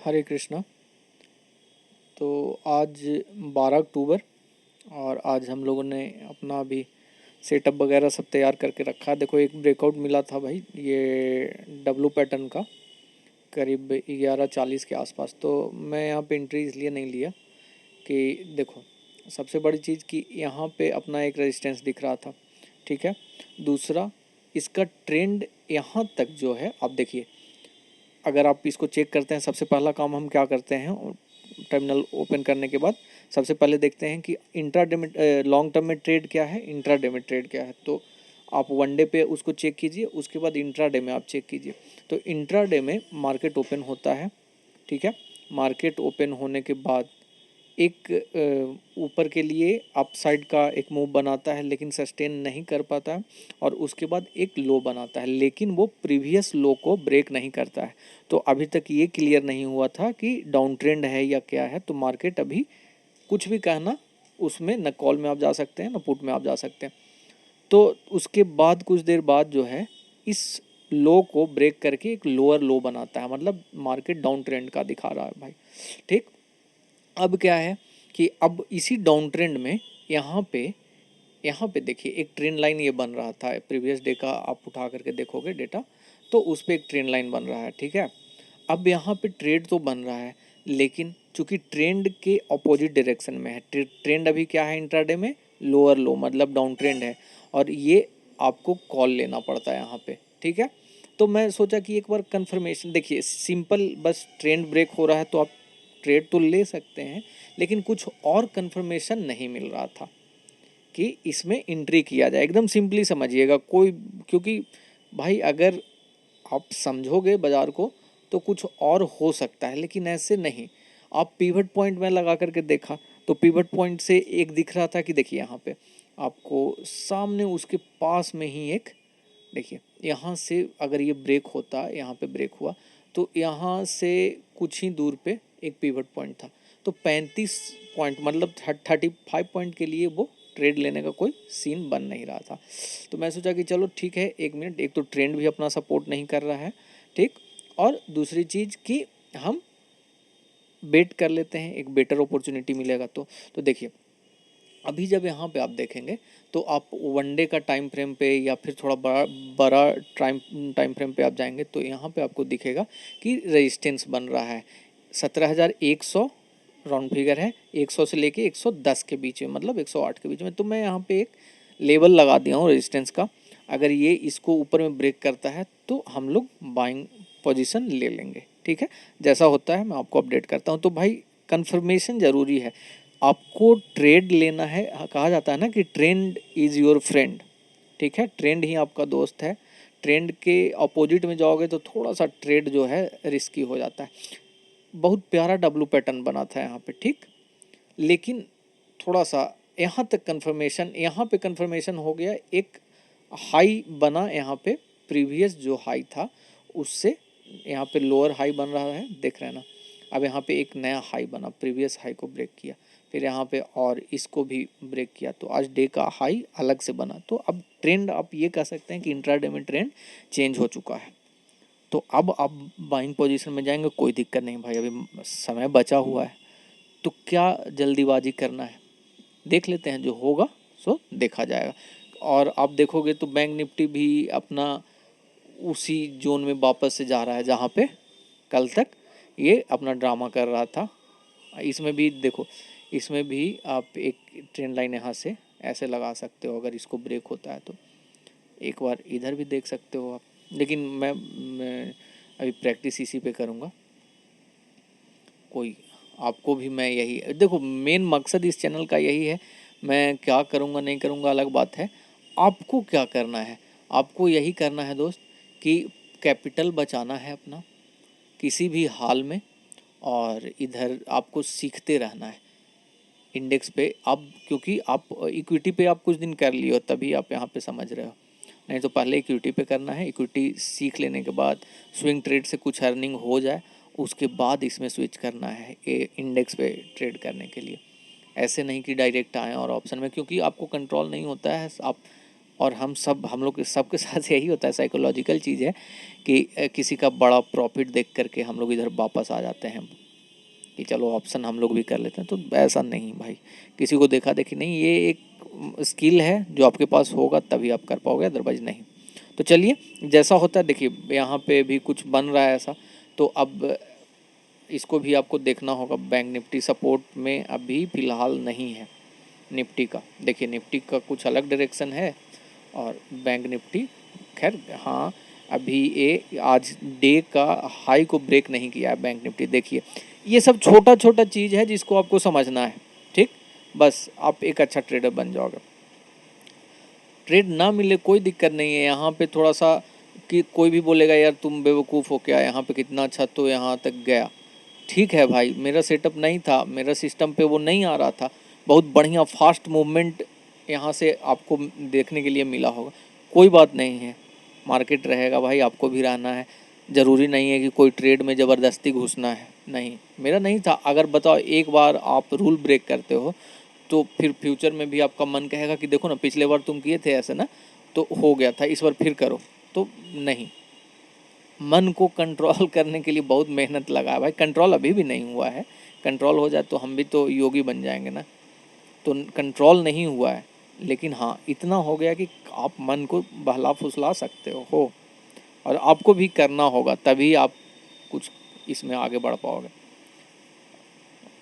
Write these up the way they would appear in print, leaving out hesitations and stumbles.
हरे कृष्णा। तो आज 12 अक्टूबर और आज हम लोगों ने अपना भी सेटअप वगैरह सब तैयार करके रखा है। देखो एक ब्रेकआउट मिला था भाई, ये डब्लू पैटर्न का करीब 11:40 के आसपास। तो मैं यहाँ पे एंट्री इसलिए नहीं लिया कि देखो सबसे बड़ी चीज़ कि यहाँ पे अपना एक रेजिस्टेंस दिख रहा था, ठीक है। दूसरा, इसका ट्रेंड यहाँ तक जो है आप देखिए, अगर आप इसको चेक करते हैं, सबसे पहला काम हम क्या करते हैं टर्मिनल ओपन करने के बाद, सबसे पहले देखते हैं कि इंट्राडे में लॉन्ग टर्म में ट्रेड क्या है, इंट्राडे में ट्रेड क्या है। तो आप वनडे पे उसको चेक कीजिए, उसके बाद इंट्राडे में आप चेक कीजिए। तो इंट्राडे में मार्केट ओपन होता है, ठीक है। मार्केट ओपन होने के बाद एक ऊपर के लिए अपसाइड का एक मूव बनाता है, लेकिन सस्टेन नहीं कर पाता है, और उसके बाद एक लो बनाता है, लेकिन वो प्रीवियस लो को ब्रेक नहीं करता है। तो अभी तक ये क्लियर नहीं हुआ था कि डाउन ट्रेंड है या क्या है। तो मार्केट अभी कुछ भी कहना, उसमें न कॉल में आप जा सकते हैं न पुट में आप जा सकते हैं। तो उसके बाद कुछ देर बाद जो है इस लो को ब्रेक करके एक लोअर लो बनाता है, मतलब मार्केट डाउन ट्रेंड का दिखा रहा है भाई, ठीक। अब क्या है कि अब इसी डाउन ट्रेंड में यहाँ पे देखिए एक ट्रेंड लाइन ये बन रहा था, प्रीवियस डे का आप उठा करके देखोगे डेटा, तो उस पर एक ट्रेंड लाइन बन रहा है, ठीक है। अब यहाँ पे ट्रेड तो बन रहा है, लेकिन चूंकि ट्रेंड के अपोजिट डायरेक्शन में है, ट्रेंड अभी क्या है इंट्राडे में, लोअर लो मतलब डाउन ट्रेंड है, और ये आपको कॉल लेना पड़ता है यहाँ पे, ठीक है। तो मैं सोचा कि एक बार कंफर्मेशन देखिए, सिंपल बस ट्रेंड ब्रेक हो रहा है तो आप ट्रेड तो ले सकते हैं, लेकिन कुछ और कंफर्मेशन नहीं मिल रहा था कि इसमें एंट्री किया जाए। एकदम सिंपली समझिएगा कोई, क्योंकि भाई अगर आप समझोगे बाज़ार को तो कुछ और हो सकता है, लेकिन ऐसे नहीं। आप पिवट पॉइंट में लगा करके देखा तो पिवट पॉइंट से एक दिख रहा था कि देखिए यहाँ पे आपको सामने उसके पास में ही एक, देखिए यहाँ से अगर ये ब्रेक होता, यहाँ पे ब्रेक हुआ तो यहाँ से कुछ ही दूर पे एक पिवट पॉइंट था। तो 35 पॉइंट मतलब 35 पॉइंट के लिए वो ट्रेड लेने का कोई सीन बन नहीं रहा था। तो मैं सोचा कि चलो ठीक है, एक मिनट, एक तो ट्रेंड भी अपना सपोर्ट नहीं कर रहा है, ठीक, और दूसरी चीज़ कि हम बेट कर लेते हैं, एक बेटर अपॉर्चुनिटी मिलेगा। तो देखिए अभी जब यहाँ पे आप देखेंगे तो आप वनडे का टाइम फ्रेम पे या फिर थोड़ा बड़ा बड़ा टाइम फ्रेम पे आप जाएंगे तो यहाँ पे आपको दिखेगा कि रेजिस्टेंस बन रहा है 17,100 राउंड फिगर है, 100 से लेके 110 के बीच में, मतलब 108 के बीच में। तो मैं यहाँ पे एक लेवल लगा दिया हूँ रेजिस्टेंस का, अगर ये इसको ऊपर में ब्रेक करता है तो हम लोग बाइंग पोजीशन ले लेंगे, ठीक है। जैसा होता है मैं आपको अपडेट करता हूँ। तो भाई कंफर्मेशन ज़रूरी है, आपको ट्रेड लेना है। कहा जाता है ना कि ट्रेंड इज़ योर फ्रेंड, ठीक है, ट्रेंड ही आपका दोस्त है। ट्रेंड के अपोजिट में जाओगे तो थोड़ा सा ट्रेड जो है रिस्की हो जाता है। बहुत प्यारा डब्लू पैटर्न बना था यहाँ पे, ठीक, लेकिन थोड़ा सा यहाँ पे कंफर्मेशन हो गया, एक हाई बना यहाँ पे, प्रीवियस जो हाई था उससे यहाँ पे लोअर हाई बन रहा है, देख रहे हैं ना। अब यहाँ पे एक नया हाई बना, प्रीवियस हाई को ब्रेक किया, फिर यहाँ पे और इसको भी ब्रेक किया, तो आज डे का हाई अलग से बना। तो अब ट्रेंड आप ये कह सकते हैं कि इंट्राडे में ट्रेंड चेंज हो चुका है। तो अब आप बाइंग पोजीशन में जाएंगे, कोई दिक्कत नहीं भाई, अभी समय बचा हुआ है, तो क्या जल्दीबाजी करना है, देख लेते हैं, जो होगा सो देखा जाएगा। और आप देखोगे तो बैंक निफ्टी भी अपना उसी जोन में वापस से जा रहा है जहाँ पे कल तक ये अपना ड्रामा कर रहा था। इसमें भी देखो, इसमें भी आप एक ट्रेंड लाइन यहाँ से ऐसे लगा सकते हो, अगर इसको ब्रेक होता है तो एक बार इधर भी देख सकते हो आप, लेकिन मैं अभी प्रैक्टिस इसी पे करूँगा। कोई आपको भी मैं यही देखो, मेन मकसद इस चैनल का यही है, मैं क्या करूँगा नहीं करूँगा अलग बात है, आपको क्या करना है, आपको यही करना है दोस्त कि कैपिटल बचाना है अपना किसी भी हाल में, और इधर आपको सीखते रहना है इंडेक्स पे। आप क्योंकि आप इक्विटी पे आप कुछ दिन कर लियो तभी आप यहाँ पे समझ रहे हो, नहीं तो पहले इक्विटी पे करना है। इक्विटी सीख लेने के बाद स्विंग ट्रेड से कुछ अर्निंग हो जाए, उसके बाद इसमें स्विच करना है इंडेक्स पे ट्रेड करने के लिए। ऐसे नहीं कि डायरेक्ट आएँ और ऑप्शन में, क्योंकि आपको कंट्रोल नहीं होता है, आप और हम लोग सबके साथ यही होता है, साइकोलॉजिकल चीज़ है कि किसी का बड़ा प्रॉफिट देख करके हम लोग इधर वापस आ जाते हैं कि चलो ऑप्शन हम लोग भी कर लेते हैं। तो ऐसा नहीं भाई, किसी को देखा देखी नहीं, ये एक स्किल है जो आपके पास होगा तभी आप कर पाओगे, अदरवाइज नहीं। तो चलिए जैसा होता है, देखिए यहाँ पे भी कुछ बन रहा है ऐसा, तो अब इसको भी आपको देखना होगा। बैंक निफ्टी सपोर्ट में अभी फ़िलहाल नहीं है निफ्टी का। देखिए निफ्टी का कुछ अलग डायरेक्शन है और बैंक निफ्टी खैर हाँ, अभी ये आज डे का हाई को ब्रेक नहीं किया है बैंक निफ्टी। देखिए ये सब छोटा छोटा चीज़ है जिसको आपको समझना है, ठीक। बस आप एक अच्छा ट्रेडर बन जाओगे। ट्रेड ना मिले कोई दिक्कत नहीं है यहाँ पे, थोड़ा सा कि कोई भी बोलेगा यार तुम बेवकूफ़ हो क्या, यहाँ पे कितना अच्छा तो यहाँ तक गया। ठीक है भाई, मेरा सेटअप नहीं था, मेरा सिस्टम पे वो नहीं आ रहा था, बहुत बढ़िया फास्ट मूवमेंट यहाँ से आपको देखने के लिए मिला होगा। कोई बात नहीं है, मार्केट रहेगा भाई, आपको भी रहना है। ज़रूरी नहीं है कि कोई ट्रेड में ज़बरदस्ती घुसना है, नहीं मेरा नहीं था। अगर बताओ एक बार आप रूल ब्रेक करते हो तो फिर फ्यूचर में भी आपका मन कहेगा कि देखो ना पिछले बार तुम किए थे ऐसे ना, तो हो गया था, इस बार फिर करो। तो नहीं, मन को कंट्रोल करने के लिए बहुत मेहनत लगा है भाई, कंट्रोल अभी भी नहीं हुआ है। कंट्रोल हो जाए तो हम भी तो योगी बन जाएंगे ना। तो कंट्रोल नहीं हुआ है, लेकिन हाँ इतना हो गया कि आप मन को बहला फुसला सकते हो और आपको भी करना होगा, तभी आप कुछ इसमें आगे बढ़ पाओगे।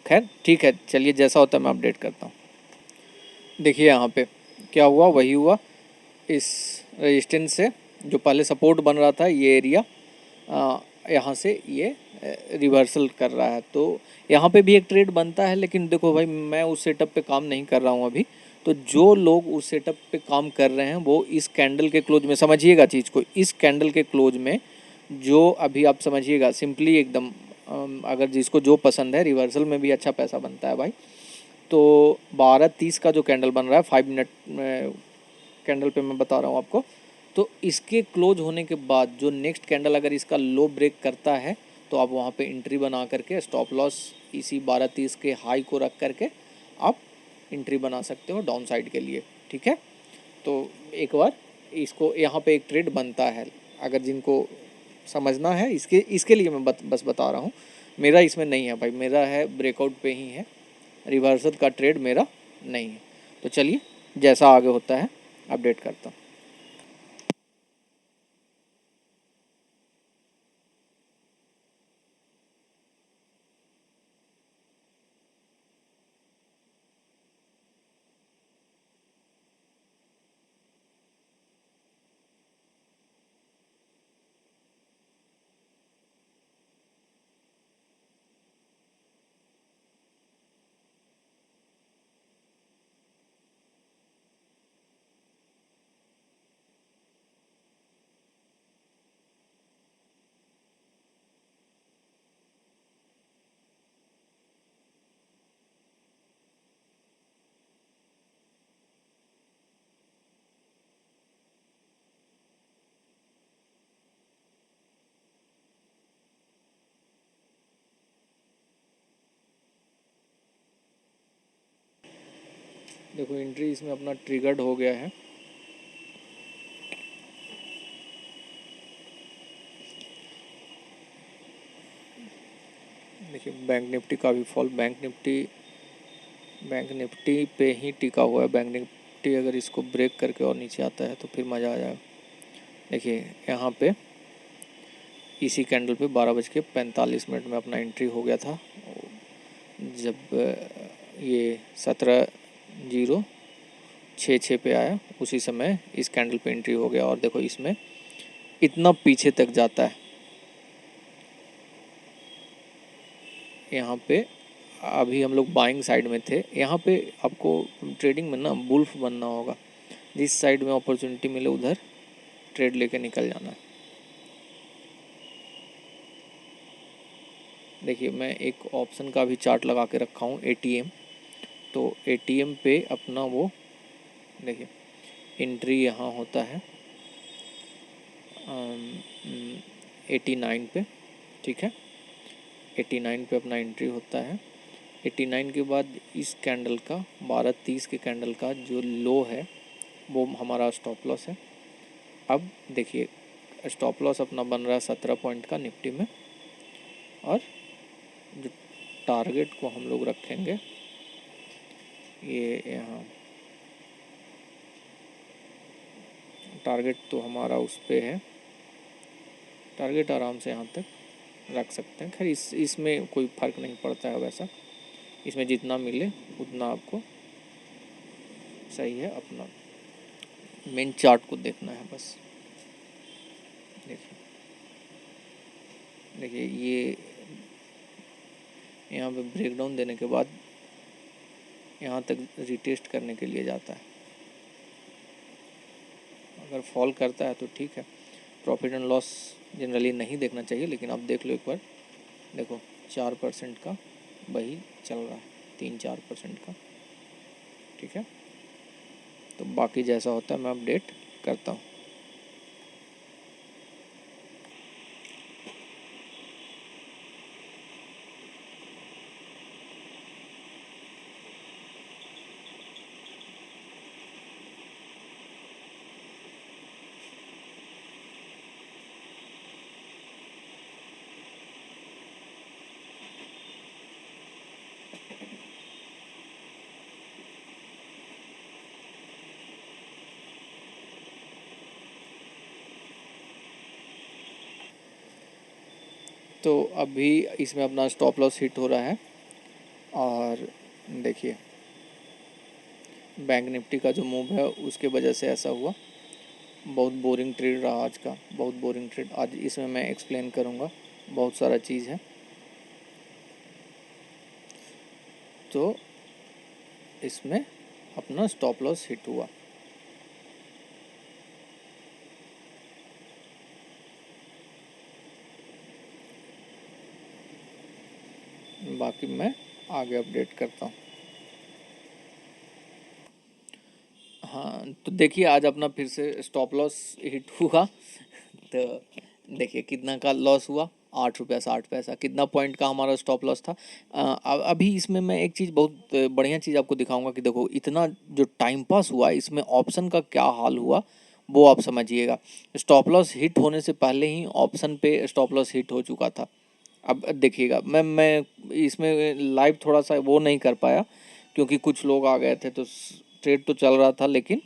खैर ठीक है, चलिए जैसा होता है मैं अपडेट करता हूँ। देखिए यहाँ पे क्या हुआ, वही हुआ। इस रेजिस्टेंस से जो पहले सपोर्ट बन रहा था ये एरिया, यहाँ से ये रिवर्सल कर रहा है। तो यहाँ पे भी एक ट्रेड बनता है, लेकिन देखो भाई मैं उस सेटअप पे काम नहीं कर रहा हूँ अभी। तो जो लोग उस सेटअप पे काम कर रहे हैं वो इस कैंडल के क्लोज में, समझिएगा चीज़ को, इस कैंडल के क्लोज में जो अभी आप समझिएगा सिंपली एकदम, अगर जिसको जो पसंद है, रिवर्सल में भी अच्छा पैसा बनता है भाई। तो 12:30 का जो कैंडल बन रहा है 5 मिनट कैंडल पे मैं बता रहा हूँ आपको, तो इसके क्लोज होने के बाद जो नेक्स्ट कैंडल अगर इसका लो ब्रेक करता है तो आप वहाँ पे एंट्री बना करके स्टॉप लॉस इसी 12:30 के हाई को रख करके आप एंट्री बना सकते हो डाउन साइड के लिए, ठीक है। तो एक बार इसको यहाँ पे एक ट्रेड बनता है, अगर जिनको समझना है इसके इसके लिए मैं बस बता रहा हूँ। मेरा इसमें नहीं है भाई, मेरा है ब्रेकआउट पे ही है, रिवर्सल का ट्रेड मेरा नहीं है। तो चलिए जैसा आगे होता है अपडेट करता हूँ। देखो एंट्री इसमें अपना ट्रिगर्ड हो गया है। देखिए बैंक निफ्टी का भी फॉल, बैंक निफ्टी पे ही टिका हुआ है। बैंक निफ्टी अगर इसको ब्रेक करके और नीचे आता है तो फिर मज़ा आ जाएगा। देखिए यहाँ पे इसी कैंडल पे 12:45 में अपना एंट्री हो गया था, जब ये 17:06 पे आया उसी समय इस कैंडल पे एंट्री हो गया। और देखो इसमें इतना पीछे तक जाता है, यहाँ पे अभी हम लोग बाइंग साइड में थे। यहाँ पे आपको ट्रेडिंग में ना बुल्फ बनना होगा, जिस साइड में अपॉर्चुनिटी मिले उधर ट्रेड लेके निकल जाना है। देखिए मैं एक ऑप्शन का भी चार्ट लगा के रखा हूँ, एटीएम। तो एटीएम पे अपना वो देखिए एंट्री यहाँ होता है 89 पे, ठीक है। 89 पे अपना एंट्री होता है। 89 के बाद इस कैंडल का 12:30 के कैंडल का जो लो है वो हमारा स्टॉप लॉस है। अब देखिए स्टॉप लॉस अपना बन रहा है 17 पॉइंट का निफ्टी में, और जो टारगेट को हम लोग रखेंगे ये यहाँ, टारगेट तो हमारा उस पे है, टारगेट आराम से यहाँ तक रख सकते हैं। खैर इसमें कोई फ़र्क नहीं पड़ता है वैसा, इसमें जितना मिले उतना आपको सही है। अपना मेन चार्ट को देखना है बस। देखिए ये यहाँ पे ब्रेकडाउन देने के बाद यहाँ तक रिटेस्ट करने के लिए जाता है। अगर फॉल करता है तो ठीक है, प्रॉफिट एंड लॉस जनरली नहीं देखना चाहिए, लेकिन आप देख लो एक बार, देखो 4% का वही चल रहा है, 3-4% का, ठीक है। तो बाकी जैसा होता है मैं अपडेट करता हूँ। तो अभी इसमें अपना स्टॉप लॉस हिट हो रहा है, और देखिए बैंक निफ्टी का जो मूव है उसके वजह से ऐसा हुआ। बहुत बोरिंग ट्रेड रहा आज का, बहुत बोरिंग ट्रेड। आज इसमें मैं एक्सप्लेन करूँगा, बहुत सारा चीज़ है। तो इसमें अपना स्टॉप लॉस हिट हुआ। बाकी मैं आगे अपडेट करता हूँ। हाँ तो देखिए आज अपना फिर से स्टॉप लॉस हिट हुआ। तो देखिए कितना का लॉस हुआ, 8 रुपया 60 पैसा। कितना पॉइंट का हमारा स्टॉप लॉस था। अभी इसमें मैं एक चीज़, बहुत बढ़िया चीज़ आपको दिखाऊंगा कि देखो इतना जो टाइम पास हुआ, इसमें ऑप्शन का क्या हाल हुआ वो आप समझिएगा। स्टॉप लॉस हिट होने से पहले ही ऑप्शन पे स्टॉप लॉस हिट हो चुका था। अब देखिएगा, मैं इसमें लाइव थोड़ा सा वो नहीं कर पाया क्योंकि कुछ लोग आ गए थे, तो ट्रेड तो चल रहा था, लेकिन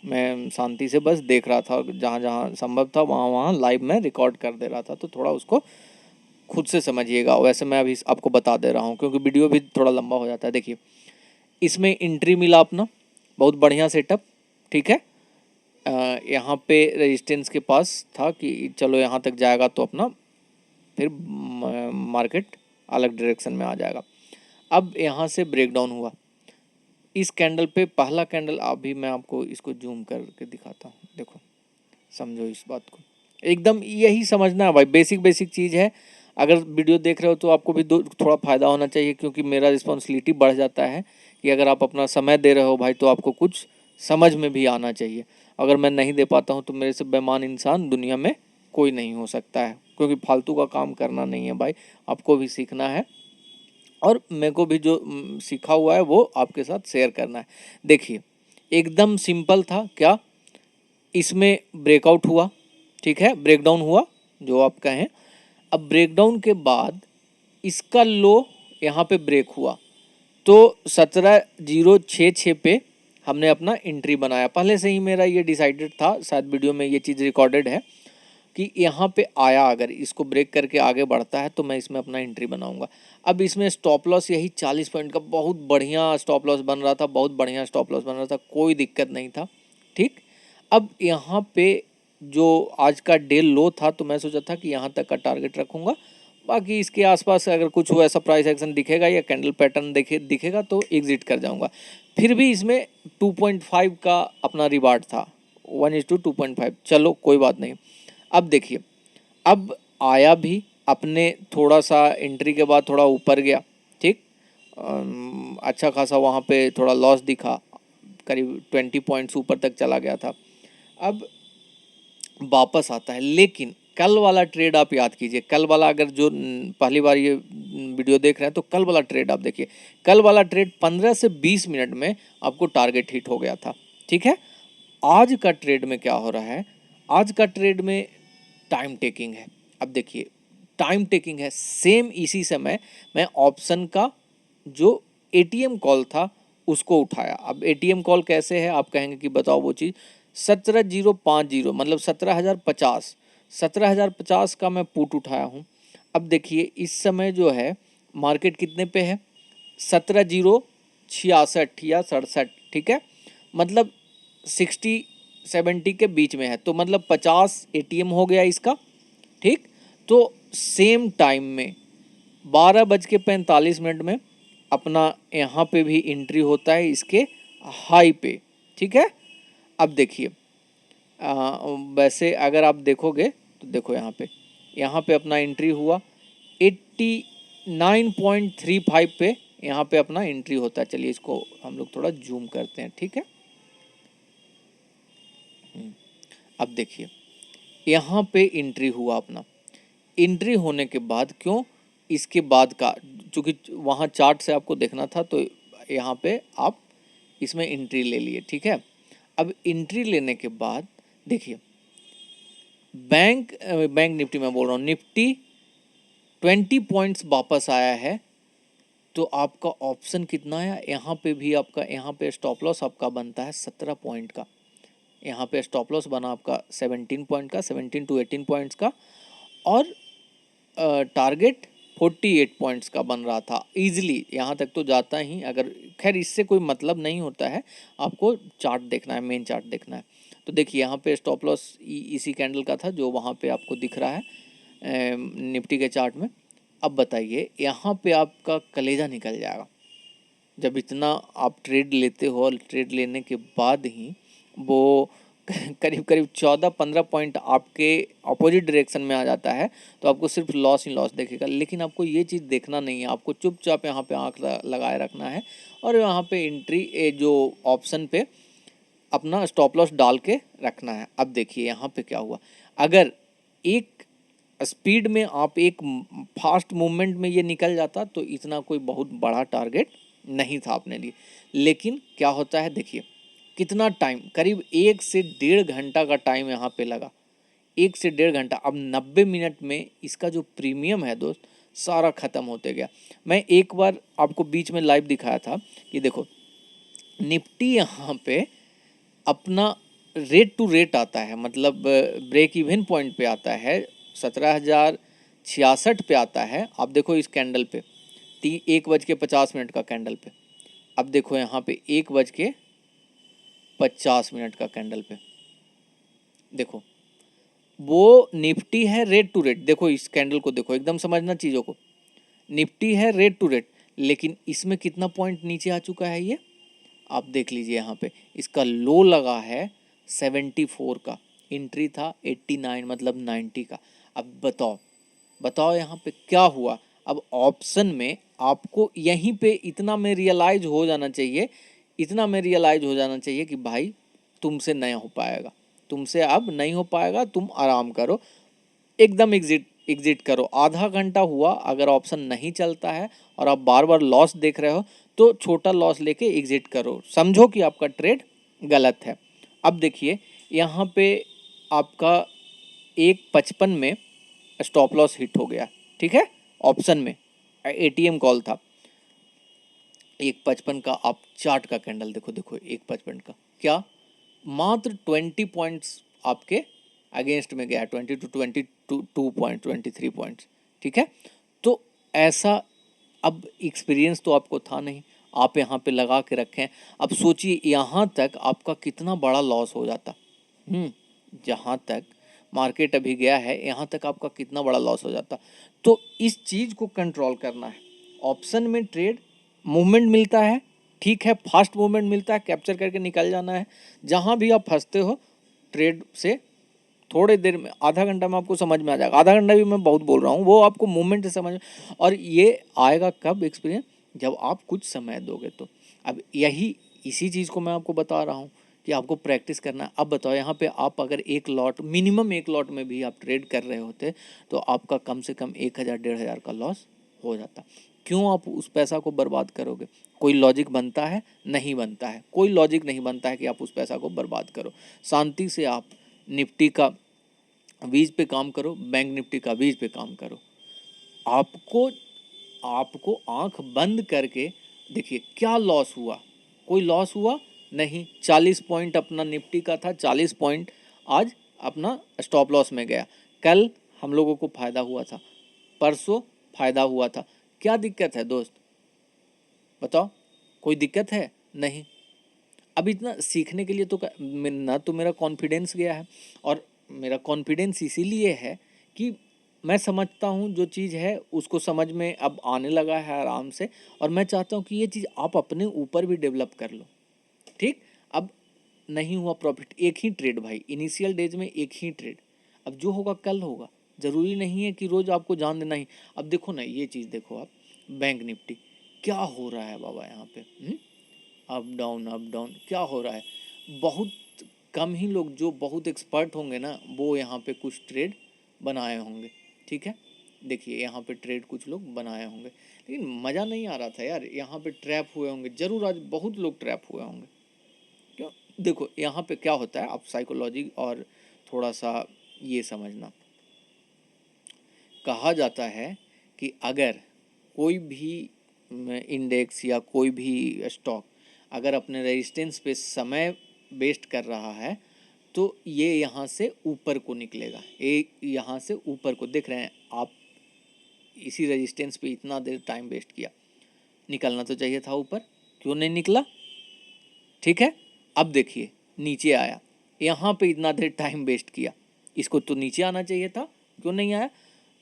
मैं शांति से बस देख रहा था, जहाँ जहाँ संभव था वहाँ वहाँ लाइव में रिकॉर्ड कर दे रहा था। तो थोड़ा उसको खुद से समझिएगा। वैसे मैं अभी आपको बता दे रहा हूँ क्योंकि वीडियो भी थोड़ा लंबा हो जाता है। देखिए इसमें एंट्री मिला अपना, बहुत बढ़िया सेटअप, ठीक है। यहाँ पे रेजिस्टेंस के पास था कि चलो यहाँ तक जाएगा तो अपना फिर मार्केट अलग डायरेक्शन में आ जाएगा। अब यहाँ से ब्रेकडाउन हुआ इस कैंडल पे, पहला कैंडल। अभी मैं आपको इसको जूम करके दिखाता हूँ, देखो समझो इस बात को। एकदम यही समझना है भाई, बेसिक बेसिक चीज़ है। अगर वीडियो देख रहे हो तो आपको भी थोड़ा फ़ायदा होना चाहिए, क्योंकि मेरा रिस्पॉन्सिबिलिटी बढ़ जाता है कि अगर आप अपना समय दे रहे हो भाई तो आपको कुछ समझ में भी आना चाहिए। अगर मैं नहीं दे पाता हूँ तो मेरे से बेईमान इंसान दुनिया में कोई नहीं हो सकता है, क्योंकि फालतू का काम करना नहीं है भाई, आपको भी सीखना है। और मेरे को भी जो सीखा हुआ है वो आपके साथ शेयर करना है। देखिए एकदम सिंपल था, क्या इसमें ब्रेकआउट हुआ, ठीक है, ब्रेकडाउन हुआ जो आप कहें। अब ब्रेकडाउन के बाद इसका लो यहाँ पे ब्रेक हुआ, तो 17,066 पे हमने अपना एंट्री बनाया। पहले से ही मेरा ये डिसाइडेड था, शायद वीडियो में ये चीज़ रिकॉर्डेड है कि यहाँ पे आया, अगर इसको ब्रेक करके आगे बढ़ता है तो मैं इसमें अपना एंट्री बनाऊंगा। अब इसमें स्टॉप लॉस यही 40 पॉइंट का बहुत बढ़िया स्टॉप लॉस बन रहा था, बहुत बढ़िया स्टॉप लॉस बन रहा था, कोई दिक्कत नहीं था, ठीक। अब यहाँ पे जो आज का डे लो था तो मैं सोचा था कि यहाँ तक का टारगेट रखूँगा, बाकी इसके आसपास अगर कुछ हो ऐसा प्राइस एक्शन दिखेगा या कैंडल पैटर्न दिखेगा तो एग्जिट कर जाऊँगा। फिर भी इसमें 2.5 का अपना रिवार्ड था, 1:2.5, चलो कोई बात नहीं। अब देखिए अब आया भी, अपने थोड़ा सा एंट्री के बाद थोड़ा ऊपर गया, ठीक। अच्छा खासा वहाँ पे थोड़ा लॉस दिखा, करीब 20 पॉइंट्स ऊपर तक चला गया था। अब वापस आता है, लेकिन कल वाला ट्रेड आप याद कीजिए। कल वाला, अगर जो पहली बार ये वीडियो देख रहे हैं तो कल वाला ट्रेड आप देखिए। कल वाला ट्रेड 15 से 20 मिनट में आपको टारगेट हिट हो गया था, ठीक है। आज का ट्रेड में क्या हो रहा है, आज का ट्रेड में टाइम टेकिंग है। अब देखिए टाइम टेकिंग है, सेम इसी समय मैं ऑप्शन का जो एटीएम कॉल था उसको उठाया। अब एटीएम कॉल कैसे है आप कहेंगे कि बताओ वो चीज़, 17,050 मतलब 17,050, 17,050 का मैं पुट उठाया हूँ। अब देखिए इस समय जो है मार्केट कितने पे है, 17,066 या 67, ठीक है, मतलब 60-70 के बीच में है, तो मतलब 50 एटीएम हो गया इसका, ठीक। तो सेम टाइम में 12:45 में अपना यहाँ पे भी एंट्री होता है इसके हाई पे, ठीक है। अब देखिए वैसे अगर आप देखोगे तो देखो यहाँ पे अपना एंट्री हुआ 89.35 पे, यहाँ पे अपना एंट्री होता है। चलिए इसको हम लोग थोड़ा जूम करते हैं, ठीक है। अब देखिए यहाँ पे एंट्री हुआ अपना, एंट्री होने के बाद क्यों, इसके बाद का चूँकि वहाँ चार्ट से आपको देखना था तो यहाँ पे आप इसमें एंट्री ले लिए, ठीक है। अब एंट्री लेने के बाद देखिए बैंक निफ्टी में बोल रहा हूँ, निफ्टी 20 पॉइंट्स वापस आया है, तो आपका ऑप्शन कितना है, यहाँ पे भी आपका यहाँ पे स्टॉप लॉस आपका बनता है 17 पॉइंट का, यहाँ पे स्टॉप लॉस बना आपका 17 पॉइंट का, 17 to 18 पॉइंट्स का, और टारगेट 48 पॉइंट्स का बन रहा था इजीली, यहाँ तक तो जाता ही। अगर खैर इससे कोई मतलब नहीं होता है, आपको चार्ट देखना है, मेन चार्ट देखना है। तो देखिए यहाँ पे स्टॉप लॉस इसी कैंडल का था जो वहाँ पे आपको दिख रहा है निफ्टी के चार्ट में। अब बताइए यहाँ पे आपका कलेजा निकल जाएगा जब इतना आप ट्रेड लेते हो, और ट्रेड लेने के बाद ही वो करीब करीब 14-15 पॉइंट आपके अपोजिट डायरेक्शन में आ जाता है, तो आपको सिर्फ लॉस ही लॉस देखेगा। लेकिन आपको ये चीज़ देखना नहीं है, आपको चुपचाप यहाँ पे आंख लगाए रखना है, और यहाँ पे एंट्री जो ऑप्शन पे अपना स्टॉप लॉस डाल के रखना है। अब देखिए यहाँ पे क्या हुआ, अगर एक स्पीड में आप एक फास्ट मूवमेंट में ये निकल जाता तो इतना कोई बहुत बड़ा टारगेट नहीं था अपने लिए। लेकिन क्या होता है देखिए कितना टाइम, करीब 1 से 1.5 घंटा का टाइम यहाँ पे लगा, 1 से 1.5 घंटा। अब 90 मिनट में इसका जो प्रीमियम है दोस्त सारा ख़त्म होते गया। मैं एक बार आपको बीच में लाइव दिखाया था कि देखो निफ्टी यहाँ पे अपना रेट टू रेट आता है, मतलब ब्रेक इवन पॉइंट पे आता है, 17,066 पे आता है। आप देखो इस कैंडल पे 1:50 का कैंडल पे, अब देखो यहाँ पे 1:50 का कैंडल पे, देखो वो निफ्टी है रेट टू रेट। देखो इस कैंडल को देखो, एकदम समझना चीज़ों को, निफ्टी है रेट टू रेट, लेकिन इसमें कितना पॉइंट नीचे आ चुका है ये आप देख लीजिए। यहाँ पे इसका लो लगा है 74 का, एंट्री था 89 मतलब 90 का। अब बताओ यहाँ पे क्या हुआ। अब ऑप्शन में आपको यहीं पे इतना में रियलाइज हो जाना चाहिए, इतना में रियलाइज हो जाना चाहिए कि भाई तुमसे नहीं हो पाएगा, तुमसे अब नहीं हो पाएगा, तुम आराम करो, एकदम एग्जिट करो। आधा घंटा हुआ अगर ऑप्शन नहीं चलता है और आप बार बार लॉस देख रहे हो तो छोटा लॉस लेके एग्जिट करो, समझो कि आपका ट्रेड गलत है। अब देखिए यहाँ पे आपका 1:55 में स्टॉप लॉस हिट हो गया, ठीक है, ऑप्शन में एटीएम कॉल था 1:55 का। आप चार्ट का कैंडल देखो, देखो 1:55 का क्या, मात्र 20 पॉइंट्स आपके अगेंस्ट में गया, 20 to 22 पॉइंट, 23 पॉइंट्स, ठीक है। तो ऐसा अब एक्सपीरियंस तो आपको था नहीं, आप यहाँ पे लगा के रखें। अब सोचिए यहाँ तक आपका कितना बड़ा लॉस हो जाता, जहाँ तक मार्केट अभी गया है यहाँ तक आपका कितना बड़ा लॉस हो जाता। तो इस चीज़ को कंट्रोल करना है। ऑप्शन में ट्रेड मूवमेंट मिलता है, ठीक है, फास्ट मूवमेंट मिलता है, कैप्चर करके निकल जाना है। जहाँ भी आप फंसते हो ट्रेड से थोड़े देर में, आधा घंटा में आपको समझ में आ जाएगा। आधा घंटा भी मैं बहुत बोल रहा हूँ, वो आपको मूवमेंट से समझ में, और ये आएगा कब एक्सपीरियंस, जब आप कुछ समय दोगे तो। अब यही इसी चीज़ को मैं आपको बता रहा हूँ कि आपको प्रैक्टिस करना है। अब बताओ यहाँ पे आप अगर एक लॉट, मिनिमम एक लॉट में भी आप ट्रेड कर रहे होते तो आपका कम से कम 1,000 1,500 का लॉस हो जाता। क्यों आप उस पैसा को बर्बाद करोगे? कोई लॉजिक बनता है? नहीं बनता है। कोई लॉजिक नहीं बनता है कि आप उस पैसा को बर्बाद करो। शांति से आप निफ्टी का 20 पे काम करो, बैंक निफ्टी का 20 पे काम करो। आपको आपको आंख बंद करके देखिए क्या लॉस हुआ। कोई लॉस हुआ नहीं। 40 पॉइंट अपना निफ्टी का था, 40 पॉइंट आज अपना स्टॉप लॉस में गया। कल हम लोगों को फायदा हुआ था, परसों फायदा हुआ था। क्या दिक्कत है दोस्त? बताओ, कोई दिक्कत है? नहीं। अब इतना सीखने के लिए तो ना तो मेरा कॉन्फिडेंस गया है, और मेरा कॉन्फिडेंस इसीलिए है कि मैं समझता हूँ जो चीज़ है उसको समझ में अब आने लगा है आराम से, और मैं चाहता हूँ कि ये चीज़ आप अपने ऊपर भी डेवलप कर लो। ठीक। अब नहीं हुआ प्रॉफिट, एक ही ट्रेड भाई, इनिशियल डेज में एक ही ट्रेड। अब जो होगा कल होगा, ज़रूरी नहीं है कि रोज़ आपको जान देना ही। अब देखो ना, ये चीज़ देखो आप, बैंक निफ्टी क्या हो रहा है बाबा यहाँ पे, अप डाउन क्या हो रहा है। बहुत कम ही लोग जो बहुत एक्सपर्ट होंगे ना, वो यहाँ पे कुछ ट्रेड बनाए होंगे। ठीक है, देखिए यहाँ पे ट्रेड कुछ लोग बनाए होंगे, लेकिन मज़ा नहीं आ रहा था यार। यहाँ पे ट्रैप हुए होंगे ज़रूर, आज बहुत लोग ट्रैप हुए होंगे। क्यों? देखो यहाँ पे क्या होता है, आप साइकोलॉजी और थोड़ा सा ये समझना। कहा जाता है कि अगर कोई भी इंडेक्स या कोई भी स्टॉक अगर अपने रेजिस्टेंस पे समय वेस्ट कर रहा है, तो ये यहाँ से ऊपर को निकलेगा। एक यहाँ से ऊपर को देख रहे हैं आप, इसी रेजिस्टेंस पे इतना देर टाइम वेस्ट किया, निकलना तो चाहिए था ऊपर, क्यों नहीं निकला? ठीक है, अब देखिए नीचे आया, यहाँ पे इतना देर टाइम वेस्ट किया, इसको तो नीचे आना चाहिए था, क्यों नहीं आया?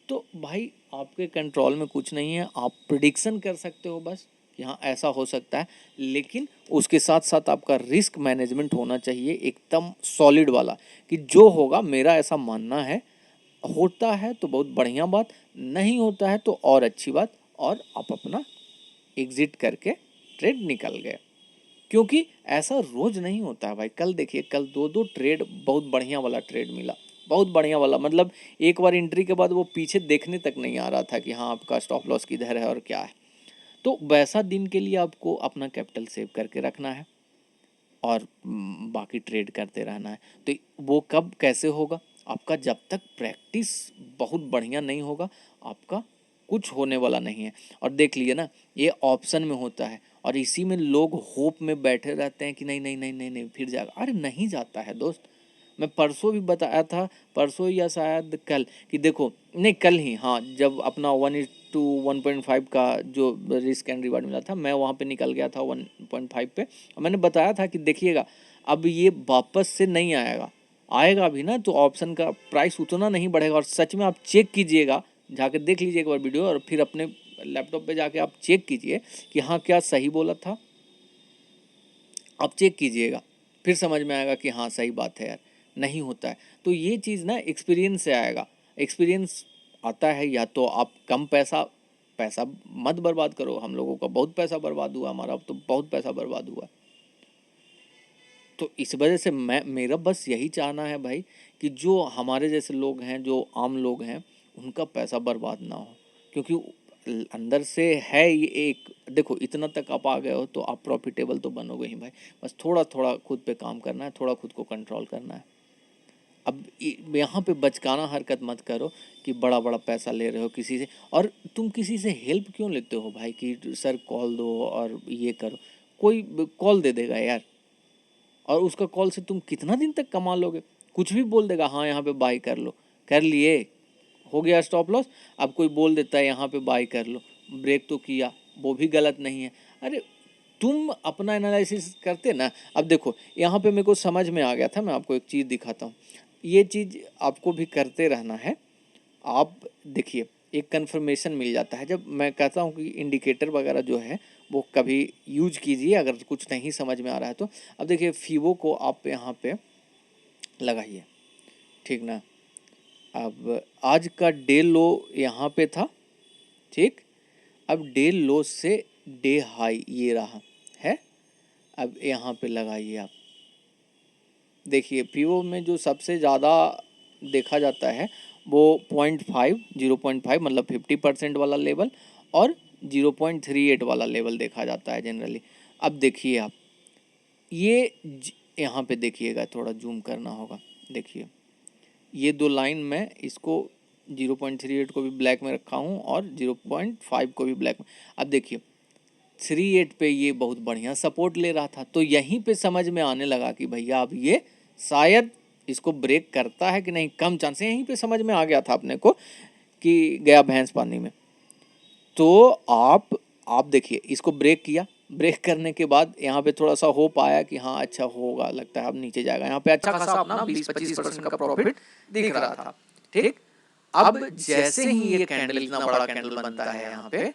तो भाई आपके कंट्रोल में कुछ नहीं है। आप प्रिडिक्शन कर सकते हो बस कि हाँ ऐसा हो सकता है, लेकिन उसके साथ साथ आपका रिस्क मैनेजमेंट होना चाहिए एकदम सॉलिड वाला, कि जो होगा, मेरा ऐसा मानना है, होता है तो बहुत बढ़िया बात, नहीं होता है तो और अच्छी बात, और आप अपना एग्जिट करके ट्रेड निकल गए। क्योंकि ऐसा रोज नहीं होता है भाई। कल देखिए, कल दो दो ट्रेड बहुत बढ़िया वाला ट्रेड मिला, बहुत बढ़िया वाला, मतलब एक बार एंट्री के बाद वो पीछे देखने तक नहीं आ रहा था कि हाँ आपका स्टॉप लॉस किधर है और क्या है। तो वैसा दिन के लिए आपको अपना कैपिटल सेव करके रखना है और बाकी ट्रेड करते रहना है। तो वो कब कैसे होगा आपका? जब तक प्रैक्टिस बहुत बढ़िया नहीं होगा, आपका कुछ होने वाला नहीं है। और देख लिए ना, ये ऑप्शन में होता है, और इसी में लोग होप में बैठे रहते हैं कि नहीं नहीं नहीं नहीं नहीं फिर जाएगा। अरे नहीं जाता है दोस्त। मैं परसों भी बताया था, परसों या शायद कल, कि देखो, नहीं कल ही, हाँ, जब अपना 1:1.5 का जो रिस्क एंड रिवार्ड मिला था, मैं वहाँ पे निकल गया था 1.5 पे, और मैंने बताया था कि देखिएगा अब ये वापस से नहीं आएगा, आएगा भी ना तो ऑप्शन का प्राइस उतना नहीं बढ़ेगा। और सच में आप चेक कीजिएगा, जाके देख लीजिए एक बार वीडियो, और फिर अपने लैपटॉप पे जाके आप चेक कीजिए कि हाँ क्या सही बोला था। आप चेक कीजिएगा, फिर समझ में आएगा कि हाँ सही बात है यार, नहीं होता है। तो ये चीज़ ना एक्सपीरियंस से आएगा। एक्सपीरियंस आता है, या तो आप कम पैसा पैसा मत बर्बाद करो। हम लोगों का बहुत पैसा बर्बाद हुआ, हमारा तो बहुत पैसा बर्बाद हुआ। तो इस वजह से मेरा बस यही चाहना है भाई, कि जो हमारे जैसे लोग हैं, जो आम लोग हैं, उनका पैसा बर्बाद ना हो। क्योंकि अंदर से है ये एक, देखो इतना तक आप आ गए हो तो आप प्रॉफिटेबल तो बनोगे ही भाई। बस थोड़ा थोड़ा खुद पे काम करना है, थोड़ा खुद को कंट्रोल करना है। अब यहाँ पे बचकाना हरकत मत करो कि बड़ा बड़ा पैसा ले रहे हो किसी से, और तुम किसी से हेल्प क्यों लेते हो भाई कि सर कॉल दो और ये करो। कोई कॉल दे देगा यार, और उसका कॉल से तुम कितना दिन तक कमा लोगे? कुछ भी बोल देगा, हाँ यहाँ पे बाई कर लो, कर लिए, हो गया स्टॉप लॉस। अब कोई बोल देता है यहाँ पे बाई कर लो, ब्रेक तो किया, वो भी गलत नहीं है। अरे तुम अपना एनालिसिस करते ना। अब देखो यहाँ पे मेरे को समझ में आ गया था, मैं आपको एक चीज़ दिखाता हूँ। ये चीज़ आपको भी करते रहना है। आप देखिए, एक कन्फर्मेशन मिल जाता है। जब मैं कहता हूँ कि इंडिकेटर वगैरह जो है वो कभी यूज कीजिए अगर कुछ नहीं समझ में आ रहा है तो। अब देखिए फीवो को आप यहाँ पे लगाइए, ठीक ना। अब आज का डे लो यहाँ पे था, ठीक। अब डे लो से डे हाई ये रहा है। अब यहाँ पे लगाइए आप, देखिए फीवो में जो सबसे ज़्यादा देखा जाता है वो 0.5 मतलब 50% वाला लेवल, और 0.38 वाला लेवल देखा जाता है जनरली। अब देखिए आप ये यहाँ पे देखिएगा, थोड़ा जूम करना होगा, देखिए ये दो लाइन मैं इसको 0.38 को भी ब्लैक में रखा हूँ और 0.5 को भी ब्लैक में। अब देखिए 38 पे ये बहुत बढ़िया सपोर्ट ले रहा था, तो यहीं पे समझ में आने लगा कि भैया अब ये शायद इसको ब्रेक करता है कि नहीं, कम चांस है। यहीं पे समझ में आ गया था अपने को कि गया भैंस पानी में। तो आप देखिए इसको ब्रेक किया, ब्रेक करने के बाद यहाँ पे थोड़ा सा होप आया कि हाँ अच्छा होगा, लगता है अब नीचे जाएगा। यहाँ पे अच्छा खासा अपना 20-25% का प्रॉफिट दिख रहा था, ठीक। अब जैसे ही ये कैंडल, इतना बड़ा कैंडल बनता है यहाँ पे,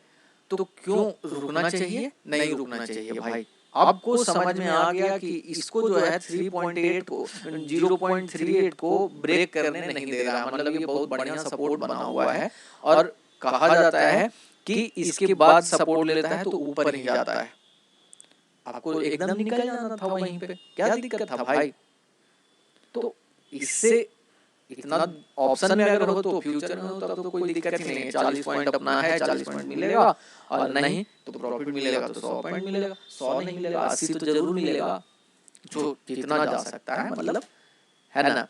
तो क्यों रुकना चाहिए? नहीं रुकना चाहिए भाई। आपको समझ में आ गया कि इसको जो है 3.8 को 0.38 को ब्रेक करने नहीं दे रहा, मतलब ये बहुत बढ़िया सपोर्ट बना हुआ है। और कहा जाता है कि इसके बाद सपोर्ट लेता है तो ऊपर ही जाता है। आपको एकदम निकल जाना था वहीं पे, क्या दिक्कत था भाई? तो इससे इतना ऑप्शन में अगर हो तो फ्यूचर में हो तब तो कोई दिक्कत ही नहीं है। 40 पॉइंट अपना है, 40 पॉइंट मिलेगा, और नहीं तो प्रॉफिट मिलेगा तो 100 पॉइंट मिलेगा, 100 नहीं मिलेगा 80 तो जरूर मिलेगा, जो जितना जा सकता है, मतलब है ना।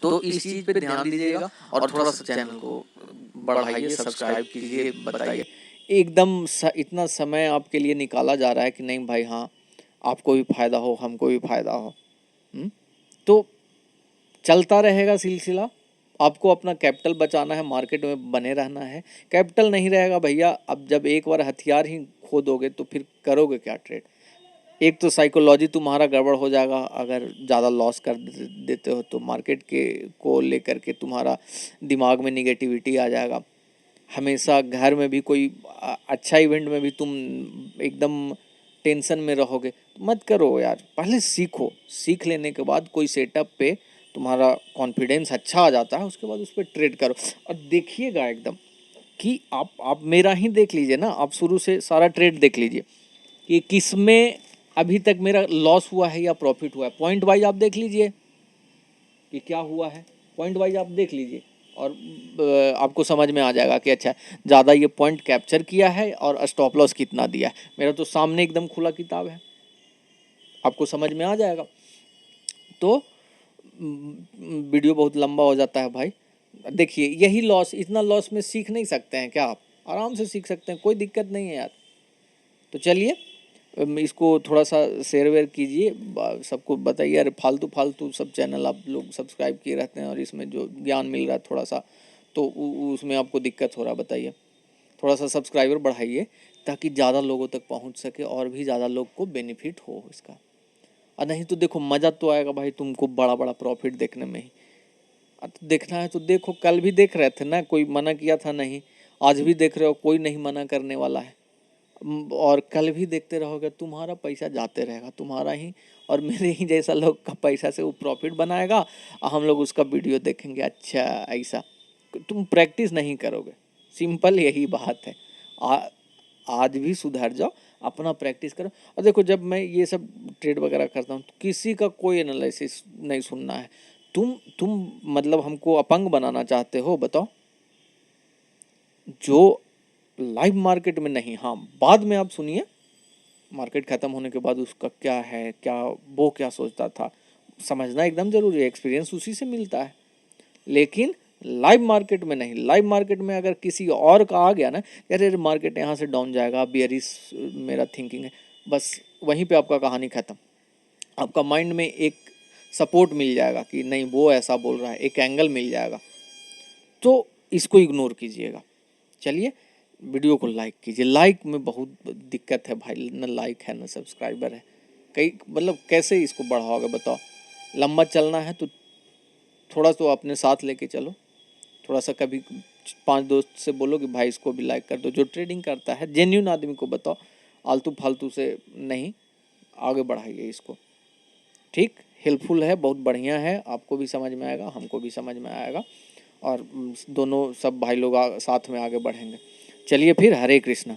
तो इस चीज पे ध्यान दीजिएगा और थोड़ा सा चैनल को बढ़ाइए, सब्सक्राइब कीजिए, बताइए। एकदम इतना समय आपके लिए निकाला जा रहा है कि नहीं भाई, हाँ आपको भी फायदा हो, हमको भी फायदा हो। तो चलता रहेगा सिलसिला। आपको अपना कैपिटल बचाना है, मार्केट में बने रहना है। कैपिटल नहीं रहेगा भैया, अब जब एक बार हथियार ही खो दोगे तो फिर करोगे क्या ट्रेड? एक तो साइकोलॉजी तुम्हारा गड़बड़ हो जाएगा, अगर ज़्यादा लॉस कर देते हो तो मार्केट के को लेकर के तुम्हारा दिमाग में निगेटिविटी आ जाएगा। हमेशा घर में भी कोई अच्छा इवेंट में भी तुम एकदम टेंशन में रहोगे, मत करो यार। पहले सीखो, सीख लेने के बाद कोई सेटअप पे तुम्हारा कॉन्फिडेंस अच्छा आ जाता है, उसके बाद उस पर ट्रेड करो। और देखिएगा एकदम कि आप मेरा ही देख लीजिए ना, आप शुरू से सारा ट्रेड देख लीजिए कि किस में अभी तक मेरा लॉस हुआ है या प्रॉफिट हुआ है। पॉइंट वाइज आप देख लीजिए कि क्या हुआ है, पॉइंट वाइज आप देख लीजिए और आपको समझ में आ जाएगा कि अच्छा ज़्यादा ये पॉइंट कैप्चर किया है और स्टॉप लॉस कितना दिया है। मेरा तो सामने एकदम खुला किताब है, आपको समझ में आ जाएगा। तो वीडियो बहुत लंबा हो जाता है भाई। देखिए यही लॉस, इतना लॉस में सीख नहीं सकते हैं क्या? आप आराम से सीख सकते हैं, कोई दिक्कत नहीं है यार। तो चलिए इसको थोड़ा सा शेयर वेयर कीजिए, सबको बताइए। अरे फालतू फालतू सब चैनल आप लोग सब्सक्राइब किए रहते हैं और इसमें जो ज्ञान मिल रहा है थोड़ा सा, तो उसमें आपको दिक्कत हो रहा है, बताइए। थोड़ा सा सब्सक्राइबर बढ़ाइए ताकि ज़्यादा लोगों तक पहुंच सके और भी ज़्यादा लोग को बेनिफिट हो इसका। और नहीं तो देखो मज़ा तो आएगा भाई तुमको बड़ा बड़ा प्रॉफिट देखने में ही। देखना है तो देखो, कल भी देख रहे थे ना, कोई मना किया था नहीं, आज भी देख रहे हो, कोई नहीं मना करने वाला है। और कल भी देखते रहोगे, तुम्हारा पैसा जाते रहेगा, तुम्हारा ही और मेरे ही जैसा लोग का पैसा से वो प्रॉफिट बनाएगा और हम लोग उसका वीडियो देखेंगे। अच्छा ऐसा तुम प्रैक्टिस नहीं करोगे, सिंपल यही बात है। आज भी सुधर जाओ, अपना प्रैक्टिस करो। और देखो जब मैं ये सब ट्रेड वगैरह करता हूँ तो किसी का कोई एनालिसिस नहीं सुनना है। तुम मतलब हमको अपंग बनाना चाहते हो, बताओ। जो लाइव मार्केट में नहीं, हाँ बाद में आप सुनिए, मार्केट ख़त्म होने के बाद उसका क्या है, क्या वो क्या सोचता था, समझना एकदम ज़रूरी है, एक्सपीरियंस उसी से मिलता है। लेकिन लाइव मार्केट में नहीं। लाइव मार्केट में अगर किसी और का आ गया ना, अरे मार्केट यहाँ से डाउन जाएगा, बियरिश मेरा थिंकिंग है, बस वहीं पे आपका कहानी ख़त्म। आपका माइंड में एक सपोर्ट मिल जाएगा कि नहीं वो ऐसा बोल रहा है, एक एंगल मिल जाएगा, तो इसको इग्नोर कीजिएगा। चलिए वीडियो को लाइक कीजिए। लाइक में बहुत दिक्कत है भाई, न लाइक है न सब्सक्राइबर है, कई मतलब कैसे इसको बढ़ाओगे बताओ। लंबा चलना है तो थोड़ा तो अपने साथ लेके चलो, थोड़ा सा कभी 5 दोस्त से बोलो कि भाई इसको भी लाइक कर दो, जो ट्रेडिंग करता है जेन्युइन आदमी को बताओ, आलतू फालतू से नहीं, आगे बढ़ाइए इसको। ठीक, हेल्पफुल है, बहुत बढ़िया है, आपको भी समझ में आएगा, हमको भी समझ में आएगा और दोनों सब भाई लोग साथ में आगे बढ़ेंगे। चलिए फिर, हरे कृष्णा।